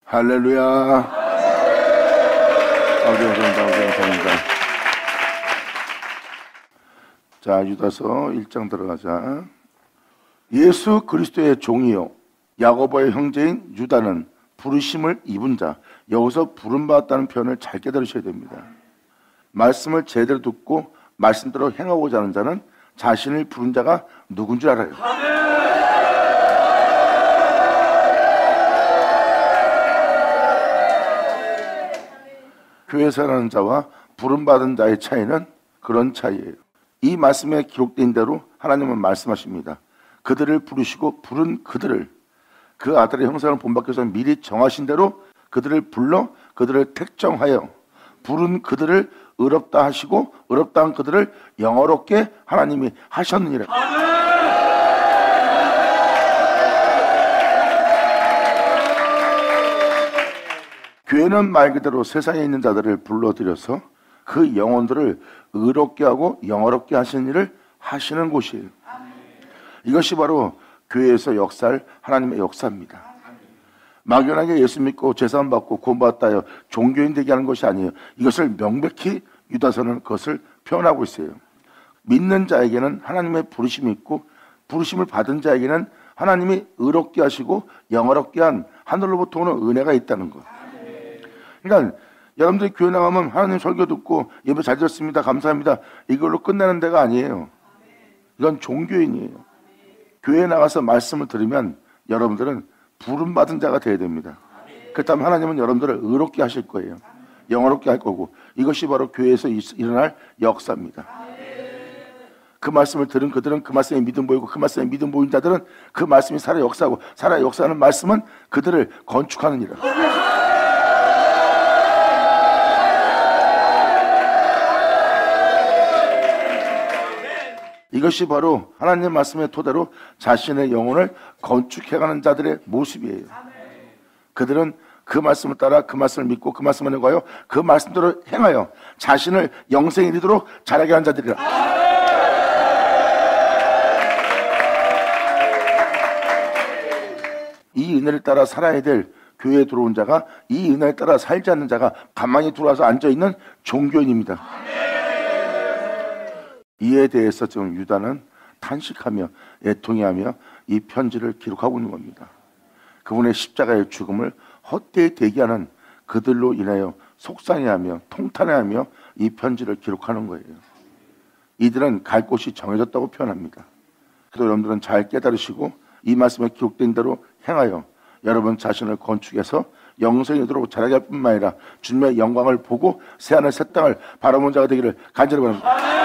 할렐루야. 감사합니다. 자, 유다서 1장 들어가자. 예수 그리스도의 종이요 야고보의 형제인 유다는 부르심을 입은 자, 여기서 부름받았다는 표현을 잘 깨달으셔야 됩니다. 말씀을 제대로 듣고 말씀대로 행하고자 하는 자는 자신을 부른 자가 누군 줄 알아요. 교회 사는 자와 부름받은 자의 차이는 그런 차이예요. 이 말씀에 기록된 대로 하나님은 말씀하십니다. 그들을 부르시고 부른 그들을, 그 아들의 형상을 본받기 위해서 미리 정하신 대로 그들을 불러 그들을 택정하여 부른 그들을 의롭다 하시고 의롭다 한 그들을 영어롭게 하나님이 하셨느니라. 교회는 말 그대로 세상에 있는 자들을 불러들여서 그 영혼들을 의롭게 하고 영어롭게 하시는 일을 하시는 곳이에요. 이것이 바로 교회에서 역사할 하나님의 역사입니다. 막연하게 예수 믿고 제사함 받고 구원받았다 하여 종교인 되게 하는 것이 아니에요. 이것을 명백히 유다서는 그것을 표현하고 있어요. 믿는 자에게는 하나님의 부르심이 있고 부르심을 받은 자에게는 하나님이 의롭게 하시고 영어롭게 한 하늘로부터 오는 은혜가 있다는 것. 그러니까 여러분들이 교회 나가면 하나님 설교 듣고 예배 잘 드렸습니다 감사합니다 이걸로 끝나는 데가 아니에요. 이건 종교인이에요. 교회에 나가서 말씀을 들으면 여러분들은 부름받은 자가 되어야 됩니다. 그렇다면 하나님은 여러분들을 의롭게 하실 거예요. 영어롭게 할 거고, 이것이 바로 교회에서 일어날 역사입니다. 그 말씀을 들은 그들은 그 말씀에 믿음 보이고, 그 말씀에 믿음 보인 자들은 그 말씀이 살아 역사하고, 살아 역사하는 말씀은 그들을 건축하는 이라. 이것이 바로 하나님의 말씀의 토대로 자신의 영혼을 건축해가는 자들의 모습이에요. 그들은 그 말씀을 따라 그 말씀을 믿고 그 말씀을 행하여 그 말씀대로 행하여 자신을 영생에 이르도록 자라게 한 자들이라. 이 은혜를 따라 살아야 될 교회에 들어온 자가, 이 은혜를 따라 살지 않는 자가 가만히 들어와서 앉아있는 종교인입니다. 이에 대해서 지금 유다는 탄식하며 애통해하며 이 편지를 기록하고 있는 겁니다. 그분의 십자가의 죽음을 헛되이 대기하는 그들로 인하여 속상해하며 통탄해하며 이 편지를 기록하는 거예요. 이들은 갈 곳이 정해졌다고 표현합니다. 그래도 여러분들은 잘 깨달으시고 이 말씀에 기록된 대로 행하여 여러분 자신을 건축해서 영생에 이르도록 자라게 할 뿐만 아니라 주님의 영광을 보고 새하늘 새 땅을 바라보는 자가 되기를 간절히 바랍니다.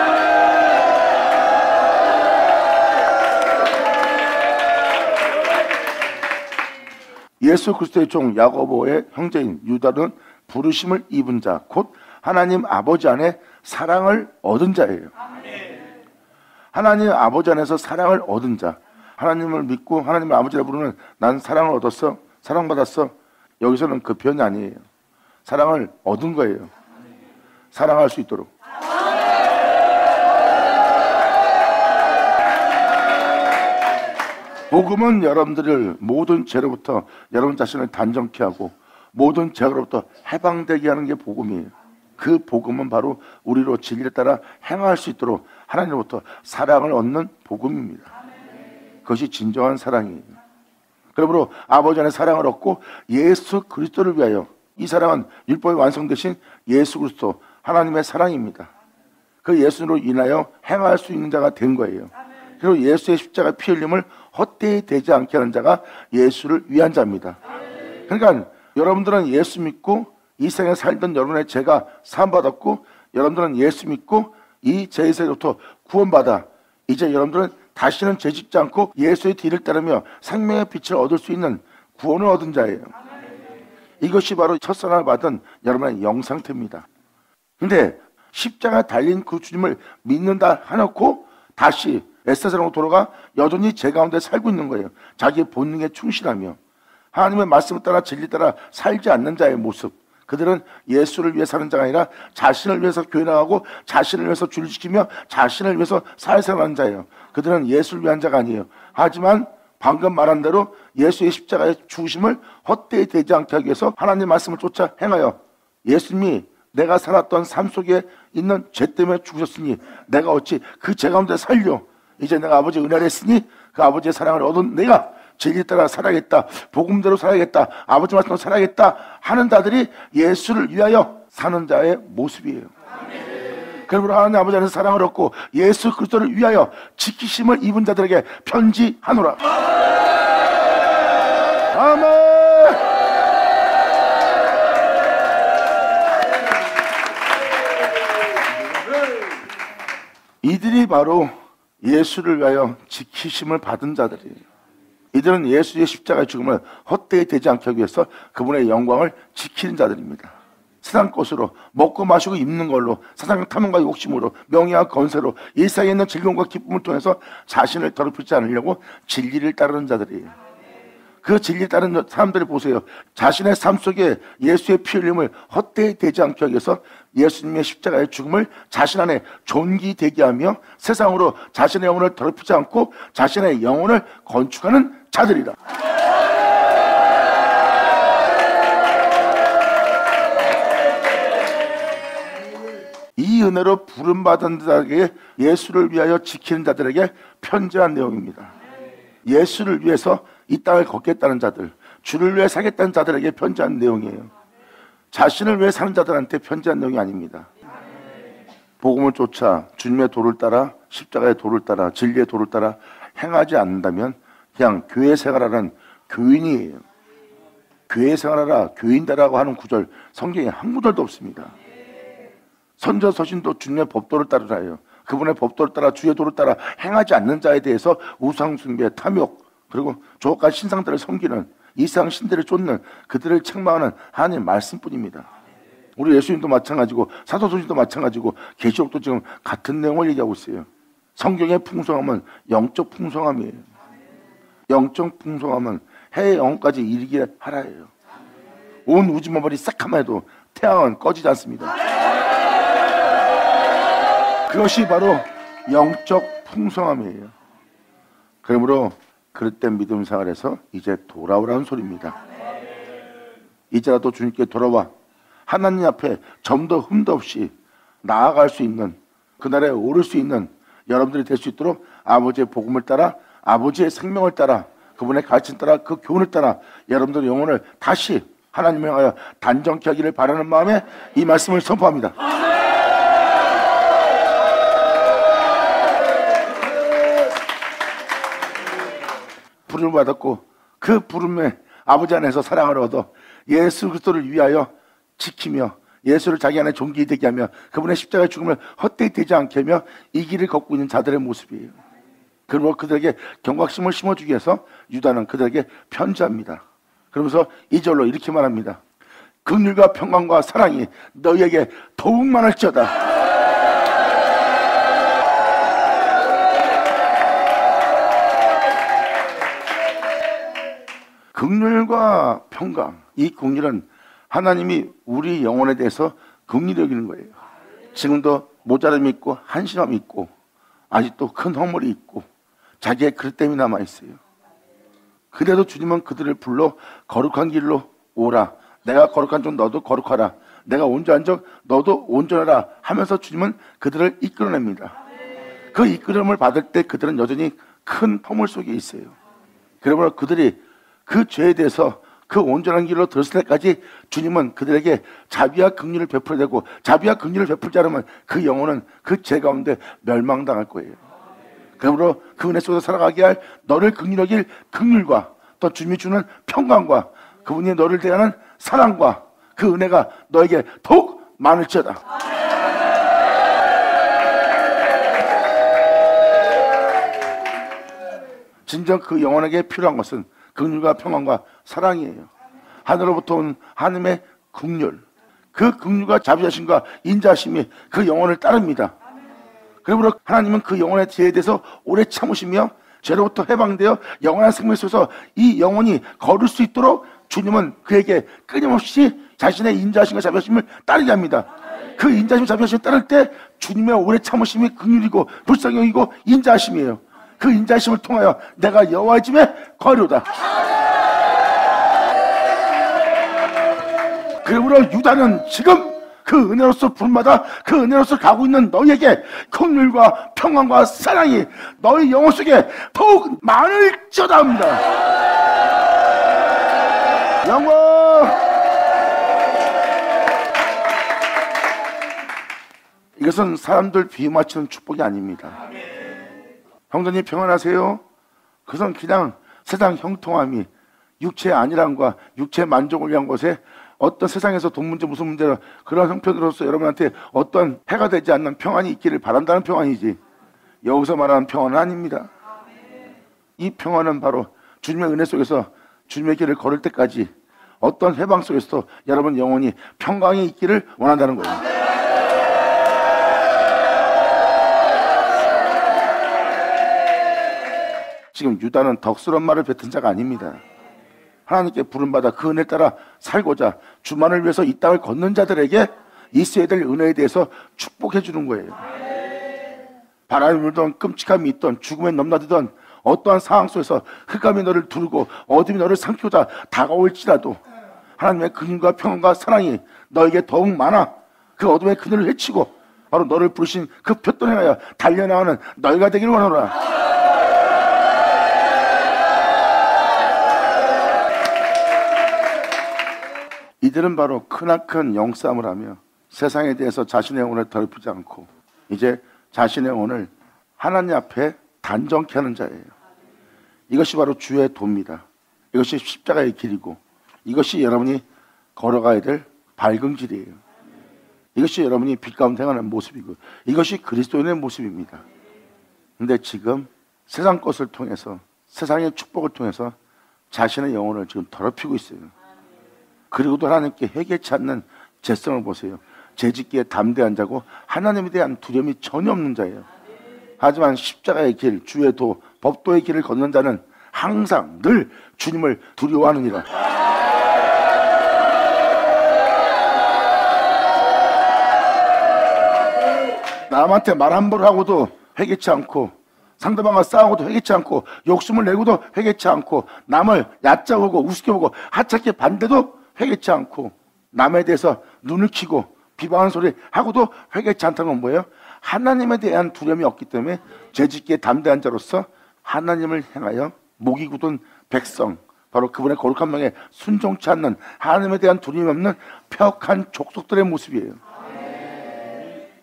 예수 그리스도의 종 야고보의 형제인 유다는 부르심을 입은 자, 곧 하나님 아버지 안에 사랑을 얻은 자예요. 하나님 아버지 안에서 사랑을 얻은 자, 하나님을 믿고 하나님을 아버지라 부르는 난 사랑을 얻었어, 사랑받았어. 여기서는 그 표현이 아니에요. 사랑을 얻은 거예요. 사랑할 수 있도록. 복음은 여러분들을 모든 죄로부터 여러분 자신을 단정케 하고 모든 죄로부터 해방되게 하는 게 복음이에요. 그 복음은 바로 우리로 진리에 따라 행할 수 있도록 하나님으로부터 사랑을 얻는 복음입니다. 그것이 진정한 사랑이에요. 그러므로 아버지 안에 사랑을 얻고 예수 그리스도를 위하여, 이 사랑은 율법이 완성되신 예수 그리스도 하나님의 사랑입니다. 그 예수로 인하여 행할 수 있는 자가 된 거예요. 그리고 예수의 십자가 피 흘림을 헛되이 되지 않게 하는 자가 예수를 위한 자입니다. 그러니까 여러분들은 예수 믿고 이 생에 살던 여러분의 죄가 사함받았고, 여러분들은 예수 믿고 이 죄에서부터 구원받아 이제 여러분들은 다시는 죄 짓지 않고 예수의 뒤를 따르며 생명의 빛을 얻을 수 있는 구원을 얻은 자예요. 이것이 바로 첫사랑을 받은 여러분의 영상태입니다. 근데 십자가에 달린 그 주님을 믿는다 해놓고 다시 에스더로 돌아가 여전히 죄 가운데 살고 있는 거예요. 자기의 본능에 충실하며 하나님의 말씀을 따라 진리 따라 살지 않는 자의 모습. 그들은 예수를 위해 사는 자가 아니라 자신을 위해서 교회 나가고 자신을 위해서 주를 지키며 자신을 위해서 사회생활하는 자예요. 그들은 예수를 위한 자가 아니에요. 하지만 방금 말한 대로 예수의 십자가의 죽으심을 헛되이 되지 않게 하기 위해서 하나님의 말씀을 쫓아 행하여 예수님이 내가 살았던 삶 속에 있는 죄 때문에 죽으셨으니 내가 어찌 그 죄 가운데 살려 이제 내가 아버지의 은혜를 했으니 그 아버지의 사랑을 얻은 내가 진리 따라 살아야겠다, 복음대로 살아야겠다, 아버지 말씀대로 살아야겠다 하는 자들이 예수를 위하여 사는 자의 모습이에요. 그러므로 하나님 아버지 안에서 사랑을 얻고 예수 그리스도를 위하여 지키심을 입은 자들에게 편지하노라. 아멘. 이들이 바로 예수를 위하여 지키심을 받은 자들이에요. 이들은 예수의 십자가의 죽음을 헛되이 되지 않게 하기 위해서 그분의 영광을 지키는 자들입니다. 세상 것으로 먹고 마시고 입는 걸로 세상 탐욕과 욕심으로 명예와 건세로 일상에 있는 즐거움과 기쁨을 통해서 자신을 더럽히지 않으려고 진리를 따르는 자들이에요. 그 진리를 따르는 사람들을 보세요. 자신의 삶 속에 예수의 피 흘림을 헛되이 되지 않게 하기 위해서 예수님의 십자가의 죽음을 자신 안에 존귀되게 하며 세상으로 자신의 영혼을 더럽히지 않고 자신의 영혼을 건축하는 자들이다. 이 은혜로 부름받은 자에게 예수를 위하여 지키는 자들에게 편지한 내용입니다. 예수를 위해서 이 땅을 걷겠다는 자들, 주를 위해 살겠다는 자들에게 편지한 내용이에요. 자신을 위해 사는 자들한테 편지한 내용이 아닙니다. 복음을 쫓아 주님의 도를 따라 십자가의 도를 따라 진리의 도를 따라 행하지 않는다면 그냥 교회 생활하는 교인이에요. 교회 생활하라 교인되라고 하는 구절 성경에 한 구절도 없습니다. 선저 서신도 주님의 법도를 따르라요. 그분의 법도를 따라 주의 도를 따라 행하지 않는 자에 대해서 우상숭배, 탐욕 그리고 조각과 신상들을 섬기는 이상 신들을 쫓는 그들을 책망하는 하나님의 말씀뿐입니다. 우리 예수님도 마찬가지고 사도행전도 마찬가지고 계시록도 지금 같은 내용을 얘기하고 있어요. 성경의 풍성함은 영적 풍성함이에요. 영적 풍성함은 해의 영혼까지 이르게 하라예요. 온 우주만물이 싹하면 해도 태양은 꺼지지 않습니다. 그것이 바로 영적 풍성함이에요. 그러므로 그릇된 믿음 생활에서 이제 돌아오라는 소리입니다. 이제라도 주님께 돌아와 하나님 앞에 점도 흠도 없이 나아갈 수 있는 그날에 오를 수 있는 여러분들이 될 수 있도록 아버지의 복음을 따라 아버지의 생명을 따라 그분의 가르침 따라 그 교훈을 따라 여러분들의 영혼을 다시 하나님을 향하여 단정케 하기를 바라는 마음에 이 말씀을 선포합니다. 부름을 받았고 그 부름에 아버지 안에서 사랑을 얻어 예수 그리스도를 위하여 지키며 예수를 자기 안에 존귀되게 하며 그분의 십자가의 죽음을 헛되이 되지 않게 하며 이 길을 걷고 있는 자들의 모습이에요. 그리고 그들에게 경각심을 심어주기 위해서 유다는 그들에게 편지합니다. 그러면서 2절로 이렇게 말합니다. 긍휼과 평강과 사랑이 너희에게 더욱 많을지어다. 긍휼과 평강, 이 긍휼은 하나님이 우리 영혼에 대해서 긍휼히 여기는 거예요. 지금도 모자람이 있고 한심함이 있고 아직도 큰 허물이 있고 자기의 그릇됨이 남아있어요. 그래도 주님은 그들을 불러 거룩한 길로 오라. 내가 거룩한 적 너도 거룩하라. 내가 온전한 적 너도 온전하라 하면서 주님은 그들을 이끌어냅니다. 그 이끌음을 받을 때 그들은 여전히 큰 허물 속에 있어요. 그러므로 그들이 그 죄에 대해서 그 온전한 길로 들었을 때까지 주님은 그들에게 자비와 긍휼을 베풀어야 되고 자비와 긍휼을 베풀지 않으면 그 영혼은 그 죄 가운데 멸망당할 거예요. 그러므로 그 은혜 속에서 살아가게 할 너를 긍휼히 여길 긍휼과 또 주님이 주는 평강과 그분이 너를 대하는 사랑과 그 은혜가 너에게 더욱 많을지어다. 진정 그 영혼에게 필요한 것은 긍휼과 평안과 사랑이에요. 하늘로부터 온 하나님의 긍휼, 그 긍휼과 자비하심과 인자하심이 그 영혼을 따릅니다. 그러므로 하나님은 그 영혼의 죄에 대해서 오래 참으시며 죄로부터 해방되어 영원한 생명 속에서 이 영혼이 걸을 수 있도록 주님은 그에게 끊임없이 자신의 인자하심과 자비하심을 따르게 합니다. 그 인자하심 자비하심을 따를 때 주님의 오래 참으심이 긍휼이고 불쌍형이고 인자하심이에요. 그 인자심을 통하여 내가 여호와의 집에 거하리로다. 그러므로 유다는 지금 그 은혜로서 부름받아 그 은혜로서 가고 있는 너희에게 긍휼과 평안과 사랑이 너희 영혼 속에 더욱 많을지어다 합니다. 영광! 이것은 사람들 비맞추는 축복이 아닙니다. 형제님 평안하세요? 그것은 그냥 세상 형통함이 육체의 안일함과 육체의 만족을 위한 것에 어떤 세상에서 돈 문제 무슨 문제로 그런 형편으로서 여러분한테 어떤 해가 되지 않는 평안이 있기를 바란다는 평안이지, 여기서 말하는 평안은 아닙니다. 이 평안은 바로 주님의 은혜 속에서 주님의 길을 걸을 때까지 어떤 해방 속에서도 여러분 영혼이 평강이 있기를 원한다는 거예요. 지금 유다는 덕스러운 말을 뱉은 자가 아닙니다. 하나님께 부름받아 그 은혜를 따라 살고자 주만을 위해서 이 땅을 걷는 자들에게 있어야 될 은혜에 대해서 축복해 주는 거예요. 바람이 불던 끔찍함이 있던 죽음에 넘나들던 어떠한 상황 속에서 흑암이 너를 두르고 어둠이 너를 삼키고자 다가올지라도 하나님의 긍휼과 평안과 사랑이 너에게 더욱 많아 그 어둠의 그늘을 헤치고 바로 너를 부르신 그 표대로 행하여 달려나가는 너희가 되기를 원하노라. 이들은 바로 크나큰 영싸움을 하며 세상에 대해서 자신의 영혼을 더럽히지 않고 이제 자신의 영혼을 하나님 앞에 단정케 하는 자예요. 이것이 바로 주의 도입니다. 이것이 십자가의 길이고 이것이 여러분이 걸어가야 될 밝은 길이에요. 이것이 여러분이 빛 가운데 행하는 모습이고 이것이 그리스도인의 모습입니다. 근데 지금 세상 것을 통해서 세상의 축복을 통해서 자신의 영혼을 지금 더럽히고 있어요. 그리고도 하나님께 회개치 않는 죄성을 보세요. 죄짓기에 담대한 자고 하나님에 대한 두려움이 전혀 없는 자예요. 하지만 십자가의 길, 주의 도, 법도의 길을 걷는 자는 항상 늘 주님을 두려워하느니라. 남한테 말 함부로 하고도 회개치 않고 상대방과 싸우고도 회개치 않고 욕심을 내고도 회개치 않고 남을 얕잡고 우습게 보고 하찮게 반대도 회개치 않고 남에 대해서 눈을 키고 비방하는 소리 하고도 회개치 않다는 건 뭐예요? 하나님에 대한 두려움이 없기 때문에 죄짓기에 담대한 자로서 하나님을 향하여 목이 굳은 백성, 바로 그분의 거룩한 명에 순종치 않는 하나님에 대한 두려움이 없는 폐역한 족속들의 모습이에요.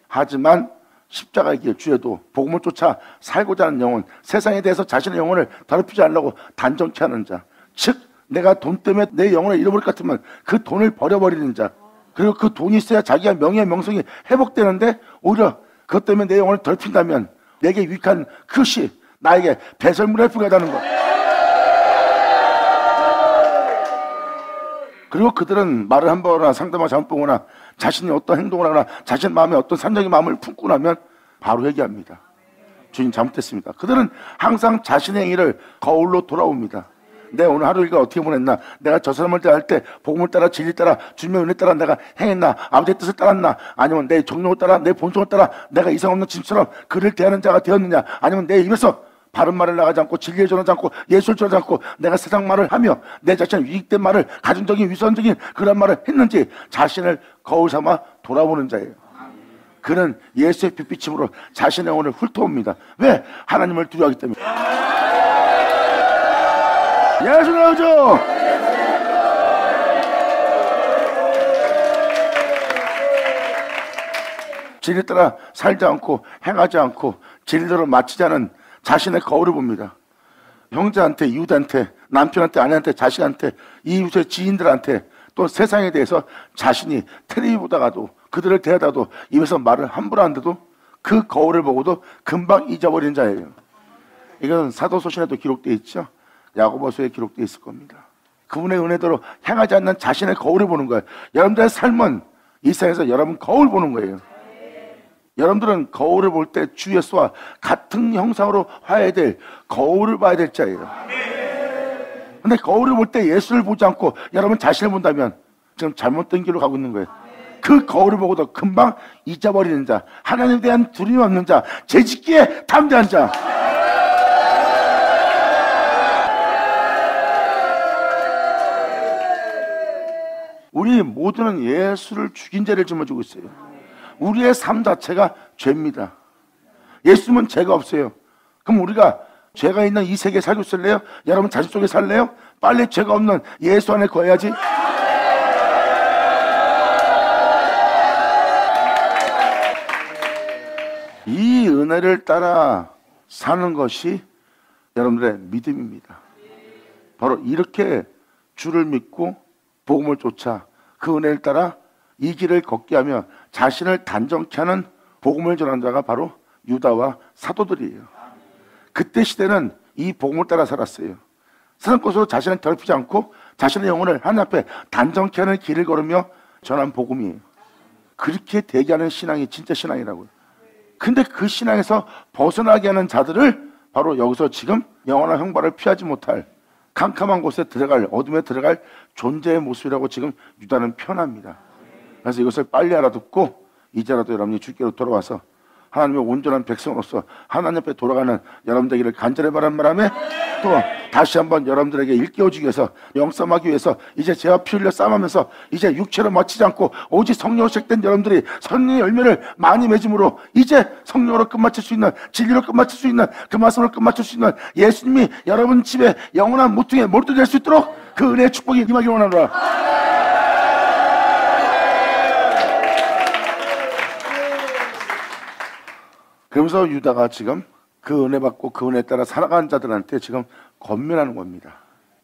하지만 십자가의 길, 주에도 복음을 쫓아 살고자 하는 영혼, 세상에 대해서 자신의 영혼을 더럽히지 않으려고 단정케 하는 자, 즉 내가 돈 때문에 내 영혼을 잃어버릴 것 같으면 그 돈을 버려버리는 자, 그리고 그 돈이 있어야 자기가 명예 명성이 회복되는데 오히려 그것 때문에 내 영혼을 더럽힌다면 내게 유익한 그것이 나에게 배설물에 불과하다는 것. 그리고 그들은 말을 한 번 하거나 상대방을 잘못 보거나 자신이 어떤 행동을 하거나 자신 마음에 어떤 산적인 마음을 품고 나면 바로 회개합니다. 주님 잘못했습니다. 그들은 항상 자신의 행위를 거울로 돌아옵니다. 내 오늘 하루 일과 어떻게 보냈나, 내가 저 사람을 대할 때 복음을 따라 진리 따라 주님의 은혜 따라 내가 행했나, 아버지의 뜻을 따랐나, 아니면 내 정욕을 따라 내 본성을 따라 내가 이상 없는 짐처럼 그를 대하는 자가 되었느냐, 아니면 내 입에서 바른 말을 나가지 않고 진리에 전하지 않고 예수를 전하지 않고 내가 세상 말을 하며 내 자신의 유익된 말을 가정적인 위선적인 그런 말을 했는지 자신을 거울 삼아 돌아보는 자예요. 그는 예수의 빛비침으로 자신의 영혼을 훑어옵니다. 왜? 하나님을 두려워하기 때문에. 예수 나오죠. 진리 따라 살지 않고 행하지 않고 진리대로 마치지 않은 자신의 거울을 봅니다. 형제한테, 이웃한테, 남편한테, 아내한테, 자식한테, 이웃의 지인들한테 또 세상에 대해서 자신이 텔레비 보다가도 그들을 대하다도 입에서 말을 함부로 하는데도 그 거울을 보고도 금방 잊어버리는 자예요. 이건 사도소신에도 기록되어 있죠. 야고보서에 기록되어 있을 겁니다. 그분의 은혜대로 행하지 않는 자신의 거울을 보는 거예요. 여러분들의 삶은 이 세상에서 여러분 거울 보는 거예요. 여러분들은 거울을 볼 때 주 예수와 같은 형상으로 화해야 될 거울을 봐야 될 자예요. 근데 거울을 볼 때 예수를 보지 않고 여러분 자신을 본다면 지금 잘못된 길로 가고 있는 거예요. 그 거울을 보고도 금방 잊어버리는 자, 하나님에 대한 두려움이 없는 자, 죄짓기에 담대한 자. 우리 모두는 예수를 죽인 죄를 짊어지고 있어요. 우리의 삶 자체가 죄입니다. 예수님은 죄가 없어요. 그럼 우리가 죄가 있는 이 세계에 살고 있을래요? 여러분 자신 속에 살래요? 빨리 죄가 없는 예수 안에 거해야지. 이 은혜를 따라 사는 것이 여러분들의 믿음입니다. 바로 이렇게 주를 믿고 복음을 쫓아 그 은혜를 따라 이 길을 걷게 하며 자신을 단정케 하는 복음을 전한 자가 바로 유다와 사도들이에요. 그때 시대는 이 복음을 따라 살았어요. 세상 것으로 자신을 더럽히지 않고 자신의 영혼을 하나님 앞에 단정케 하는 길을 걸으며 전한 복음이에요. 그렇게 대기하는 신앙이 진짜 신앙이라고요. 근데 그 신앙에서 벗어나게 하는 자들을 바로 여기서 지금 영원한 형벌을 피하지 못할 캄캄한 곳에 들어갈, 어둠에 들어갈 존재의 모습이라고 지금 유다는 표현합니다. 그래서 이것을 빨리 알아듣고 이제라도 여러분이 주께로 돌아와서 하나님의 온전한 백성으로서 하나님 앞에 돌아가는 여러분 되기를 간절히 바라는 바람에 또 다시 한번 여러분들에게 일깨워주기 위해서 영싸움하기 위해서 이제 죄와 피 흘려 싸움하면서 이제 육체로 마치지 않고 오직 성령으로 시작된 여러분들이 성령의 열매를 많이 맺음으로 이제 성령으로 끝마칠 수 있는, 진리로 끝마칠 수 있는, 그 말씀으로 끝마칠 수 있는 예수님이 여러분 집에 영원한 모퉁이에 몰두될 수 있도록 그 은혜의 축복이 임하기 원하노라. 그러면서 유다가 지금 그 은혜 받고 그 은혜 따라 살아가는 자들한테 지금 권면하는 겁니다.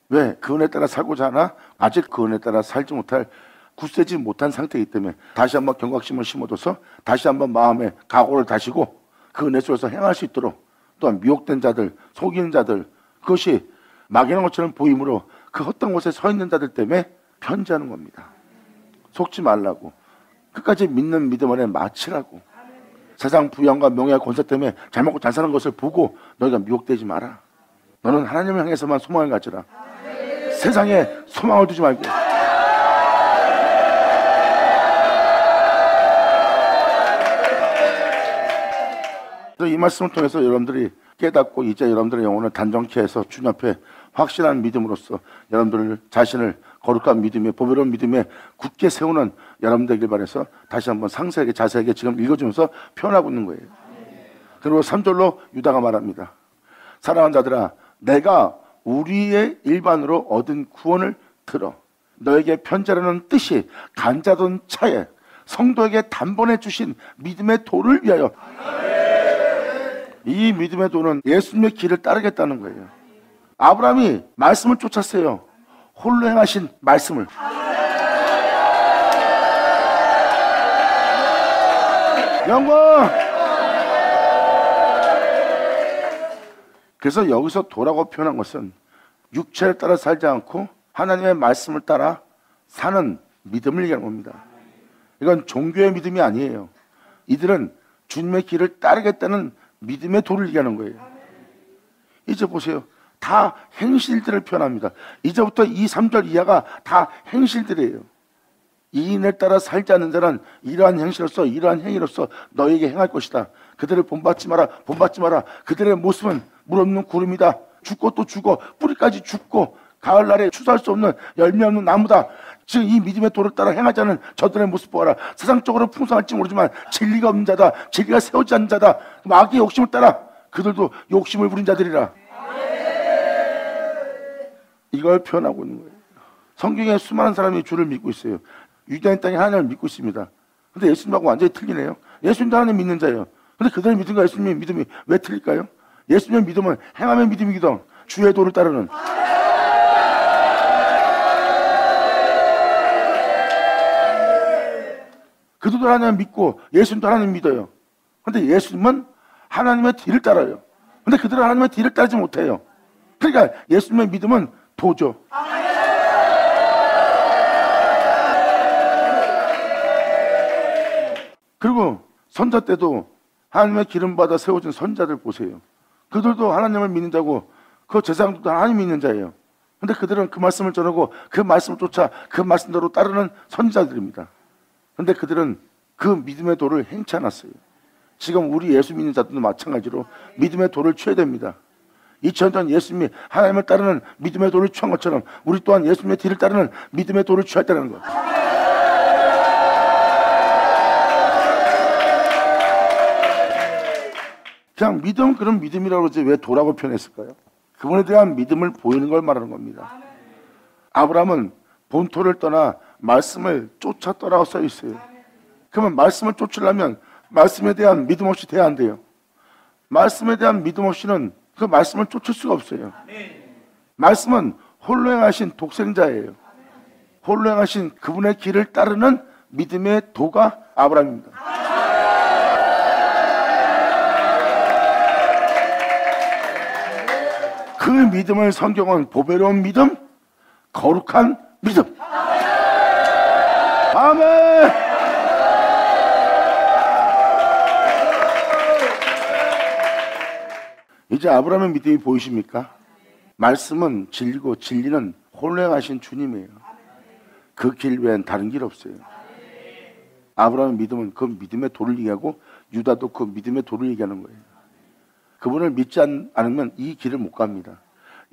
왜? 그 은혜 따라 살고자 하나 아직 그 은혜 따라 살지 못할 굳세지 못한 상태이기 때문에 다시 한번 경각심을 심어줘서 다시 한번 마음에 각오를 다시고 그 은혜 속에서 행할 수 있도록 또한 미혹된 자들, 속이는 자들, 그것이 막연한 것처럼 보임으로 그 헛된 곳에 서 있는 자들 때문에 편지하는 겁니다. 속지 말라고, 끝까지 믿는 믿음 안에 마치라고. 세상 부양과 명예와 권세 때문에 잘 먹고 잘 사는 것을 보고 너희가 미혹되지 마라. 너는 하나님을 향해서만 소망을 가지라. 세상에 소망을 두지 말고. 이 말씀을 통해서 여러분들이 깨닫고 이제 여러분들의 영혼을 단정케 해서 주님 앞에 확실한 믿음으로써 여러분들 자신을 거룩한 믿음에, 보배로운 믿음에 굳게 세우는 여러분 되길 바라서 다시 한번 상세하게 자세하게 지금 읽어주면서 표현하고 있는 거예요. 그리고 3절로 유다가 말합니다. 사랑하는 자들아, 내가 우리의 일반으로 얻은 구원을 들어 너에게 편지하라는 뜻이 간자던 차에 성도에게 단번에 주신 믿음의 도를 위하여. 이 믿음의 도는 예수님의 길을 따르겠다는 거예요. 아브라함이 말씀을 쫓았어요. 홀로 행하신 말씀을. 영광! 그래서 여기서 도라고 표현한 것은 육체를 따라 살지 않고 하나님의 말씀을 따라 사는 믿음을 얘기하는 겁니다. 이건 종교의 믿음이 아니에요. 이들은 주님의 길을 따르겠다는 믿음의 도를 얘기하는 거예요. 이제 보세요. 다 행실들을 표현합니다. 이제부터 이 3절 이하가 다 행실들이에요. 이인을 따라 살지 않는 자는 이러한 행실로서, 이러한 행위로서 너에게 행할 것이다. 그들을 본받지 마라, 본받지 마라. 그들의 모습은 물 없는 구름이다. 죽고 또 죽어, 뿌리까지 죽고 가을날에 추수할 수 없는 열매 없는 나무다. 지금 이 믿음의 도를 따라 행하지 않은 저들의 모습 보아라. 세상적으로 풍성할지 모르지만 진리가 없는 자다, 진리가 세우지 않는 자다. 악의 욕심을 따라 그들도 욕심을 부린 자들이라. 이걸 표현하고 있는 거예요. 성경에 수많은 사람이 주를 믿고 있어요. 유대인 땅에 하나님을 믿고 있습니다. 근데 예수님하고 완전히 틀리네요. 예수님도 하나님 믿는 자예요. 근데 그들의 믿음과 예수님의 믿음이 왜 틀릴까요? 예수님의 믿음은 행함의 믿음이기도 주의 도를 따르는. 그들도 하나님 믿고 예수님도 하나님 믿어요. 근데 예수님은 하나님의 뒤를 따라요. 근데 그들은 하나님의 뒤를 따르지 못해요. 그러니까 예수님의 믿음은 도죠. 그리고 선자 때도 하나님의 기름 받아 세워진 선자들 보세요. 그들도 하나님을 믿는 자고 그 제사장도 하나님 믿는 자예요. 근데 그들은 그 말씀을 전하고 그 말씀을 쫓아 그 말씀대로 따르는 선지자들입니다. 근데 그들은 그 믿음의 도를 행치 않았어요. 지금 우리 예수 믿는 자들도 마찬가지로 믿음의 도를 취해야 됩니다. 2000년 전 예수님이 하나님을 따르는 믿음의 도를 취한 것처럼 우리 또한 예수님의 뒤를 따르는 믿음의 도를 취했다는 것. 그냥 믿음, 그런 믿음이라고 그러지 왜 도라고 표현했을까요? 그분에 대한 믿음을 보이는 걸 말하는 겁니다. 아브라함은 본토를 떠나 말씀을 쫓았더라고 써 있어요. 그러면 말씀을 쫓으려면 말씀에 대한 믿음 없이 돼야 안 돼요. 말씀에 대한 믿음 없이는 그 말씀을 쫓을 수가 없어요. 말씀은 홀로 행하신 독생자예요. 홀로 행하신 그분의 길을 따르는 믿음의 도가 아브라함입니다. 그 믿음을 성경은 보배로운 믿음, 거룩한 믿음. 아멘. 이제 아브라함의 믿음이 보이십니까? 말씀은 진리고 진리는 홀로 행하신 주님이에요. 그 길 외엔 다른 길 없어요. 아브라함의 믿음은 그 믿음의 도를 얘기하고 유다도 그 믿음의 도를 얘기하는 거예요. 그분을 믿지 않으면 이 길을 못 갑니다.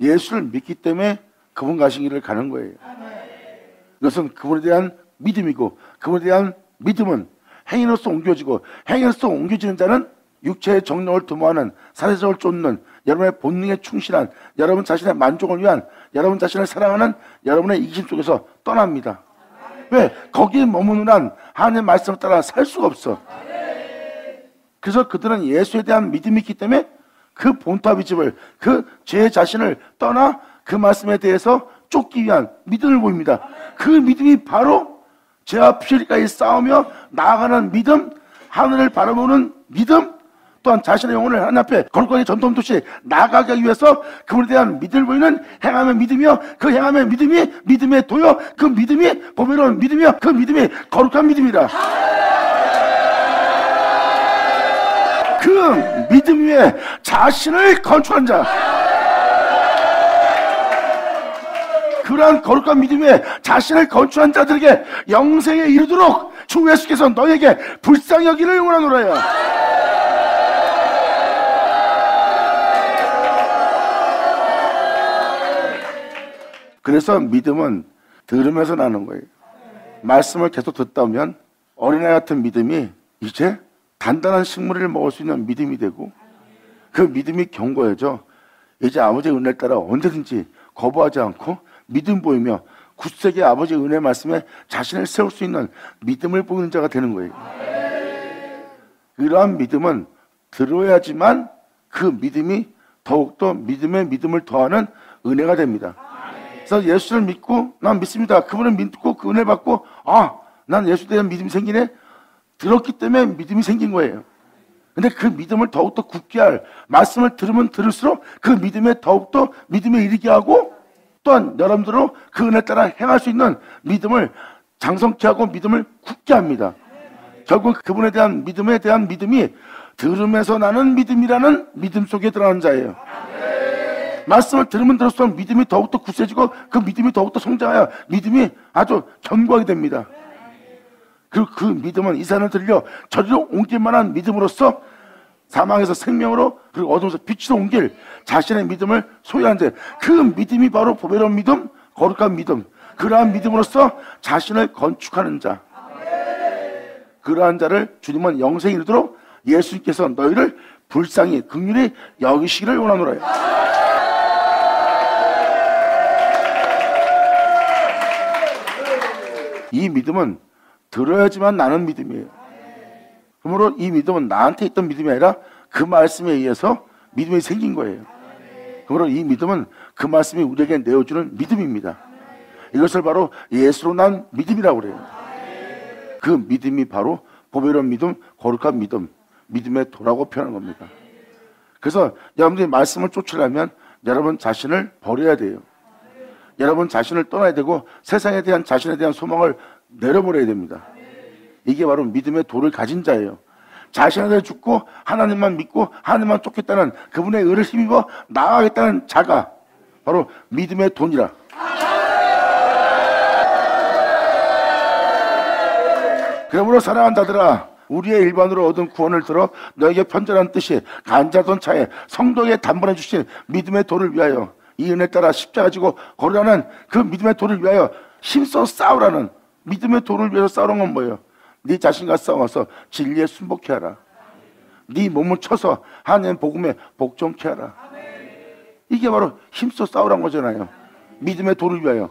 예수를 믿기 때문에 그분 가신 길을 가는 거예요. 이것은 그분에 대한 믿음이고 그분에 대한 믿음은 행위로서 옮겨지고 행위로서 옮겨지는 자는 육체의 정력을 도모하는 사세적을 쫓는 여러분의 본능에 충실한 여러분 자신의 만족을 위한 여러분 자신을 사랑하는 여러분의 이기심 속에서 떠납니다. 왜? 거기에 머무는 한 하나님의 말씀을 따라 살 수가 없어. 그래서 그들은 예수에 대한 믿음이 있기 때문에 그 본토의 집을 그 제 자신을 떠나 그 말씀에 대해서 쫓기 위한 믿음을 보입니다. 그 믿음이 바로 죄와 피해까지 싸우며 나아가는 믿음, 하늘을 바라보는 믿음, 또한 자신의 영혼을 하나님 앞에 거룩하게 전통도시 나아가기 하기 위해서 그분에 대한 믿음을 보이는 행함의 믿음이요, 그 행함의 믿음이 믿음의 도요, 그 믿음이 보배로운 믿음이요, 그 믿음이 거룩한 믿음이라. 그 믿음 위에 자신을 건축한 자, 그러한 거룩한 믿음에 자신을 건축한 자들에게 영생에 이르도록 주 예수께서 너에게 불쌍히 여기를 원하노라요. 그래서 믿음은 들으면서 나는 거예요. 말씀을 계속 듣다 보면 어린아이 같은 믿음이 이제 단단한 식물을 먹을 수 있는 믿음이 되고 그 믿음이 견고해져 이제 아버지의 은혜를 따라 언제든지 거부하지 않고 믿음 보이며 굳세게 아버지의 은혜 말씀에 자신을 세울 수 있는 믿음을 보이는 자가 되는 거예요. 이러한 믿음은 들어야지만 그 믿음이 더욱더 믿음의 믿음을 더하는 은혜가 됩니다. 그래서 예수를 믿고 난 믿습니다. 그분을 믿고 그 은혜 받고 난 예수에 대한 믿음이 생기네. 들었기 때문에 믿음이 생긴 거예요. 근데 그 믿음을 더욱더 굳게 할 말씀을 들으면 들을수록 그 믿음에 더욱더 믿음에 이르게 하고 또한 여러분들로 그 은혜 따라 행할 수 있는 믿음을 장성케 하고 믿음을 굳게 합니다. 결국 그분에 대한 믿음이 들으면서 나는 믿음이라는 믿음 속에 들어가는 자예요. 말씀을 들으면 들을수록 믿음이 더욱더 굳세지고 그 믿음이 더욱더 성장하여 믿음이 아주 견고하게 됩니다. 그리고 그 믿음은 이 산을 들려 저리로 옮길 만한 믿음으로써 사망에서 생명으로 그리고 어둠에서 빛으로 옮길 자신의 믿음을 소유한 자, 그 믿음이 바로 보배로운 믿음, 거룩한 믿음, 그러한 믿음으로써 자신을 건축하는 자, 그러한 자를 주님은 영생에 이르도록 예수님께서 너희를 불쌍히 긍휼히 여기시기를 원하노라. 이 믿음은 들어야지만 나는 믿음이에요. 그러므로 이 믿음은 나한테 있던 믿음이 아니라 그 말씀에 의해서 믿음이 생긴 거예요. 그러므로 이 믿음은 그 말씀이 우리에게 내어주는 믿음입니다. 이것을 바로 예수로 난 믿음이라고 그래요. 그 믿음이 바로 보배로운 믿음, 거룩한 믿음, 믿음의 도라고 표현하는 겁니다. 그래서 여러분들이 말씀을 쫓으려면 여러분 자신을 버려야 돼요. 여러분 자신을 떠나야 되고 세상에 대한 자신에 대한 소망을 내려버려야 됩니다. 이게 바로 믿음의 도를 가진 자예요. 자신에 대해 죽고 하나님만 믿고 하나님만 쫓겠다는 그분의 의를 힘입어 나아가겠다는 자가 바로 믿음의 돈이라. 그러므로 사랑하는 자들아, 우리의 일반으로 얻은 구원을 들어 너에게 편전한 뜻이 간자던 차에 성도에게 단번에 주신 믿음의 도를 위하여 이 은혜 따라 십자가 지고 걸으라는 그 믿음의 도를 위하여 힘써 싸우라는 믿음의 도를 위해서 싸우는 건 뭐예요? 네 자신과 싸워서 진리에 순복케 하라. 네 몸을 쳐서 하나님의 복음에 복종케 하라. 이게 바로 힘써 싸우란 거잖아요. 믿음의 도를 위하여.